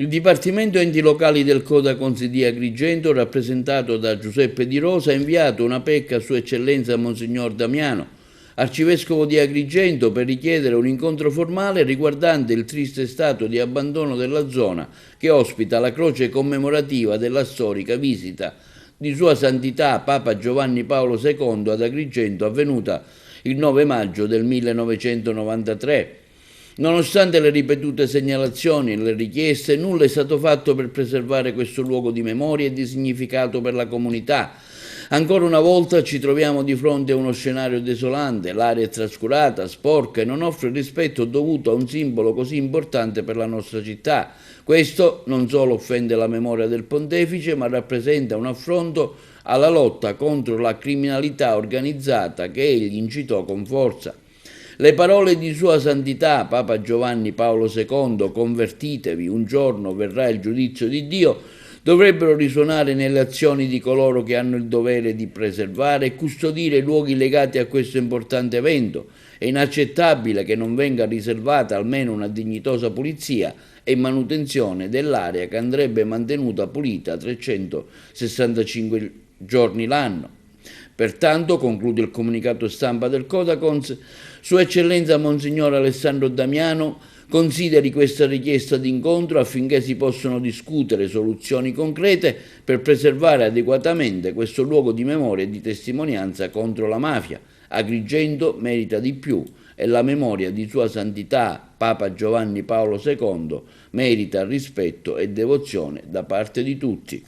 Il Dipartimento Enti Locali del Codacons di Agrigento, rappresentato da Giuseppe Di Rosa, ha inviato una PEC a Sua Eccellenza Monsignor Damiano, Arcivescovo di Agrigento, per richiedere un incontro formale riguardante il triste stato di abbandono della zona che ospita la croce commemorativa della storica visita di Sua Santità Papa Giovanni Paolo II ad Agrigento, avvenuta il 9 maggio del 1993. Nonostante le ripetute segnalazioni e le richieste, nulla è stato fatto per preservare questo luogo di memoria e di significato per la comunità. Ancora una volta ci troviamo di fronte a uno scenario desolante, l'area è trascurata, sporca e non offre il rispetto dovuto a un simbolo così importante per la nostra città. Questo non solo offende la memoria del pontefice, ma rappresenta un affronto alla lotta contro la criminalità organizzata che egli incitò con forza. Le parole di Sua Santità Papa Giovanni Paolo II, convertitevi, un giorno verrà il giudizio di Dio, dovrebbero risuonare nelle azioni di coloro che hanno il dovere di preservare e custodire i luoghi legati a questo importante evento. È inaccettabile che non venga riservata almeno una dignitosa pulizia e manutenzione dell'area che andrebbe mantenuta pulita 365 giorni l'anno. Pertanto, conclude il comunicato stampa del Codacons, Sua Eccellenza Monsignor Alessandro Damiano consideri questa richiesta d'incontro affinché si possano discutere soluzioni concrete per preservare adeguatamente questo luogo di memoria e di testimonianza contro la mafia. Agrigento merita di più e la memoria di Sua Santità Papa Giovanni Paolo II merita rispetto e devozione da parte di tutti.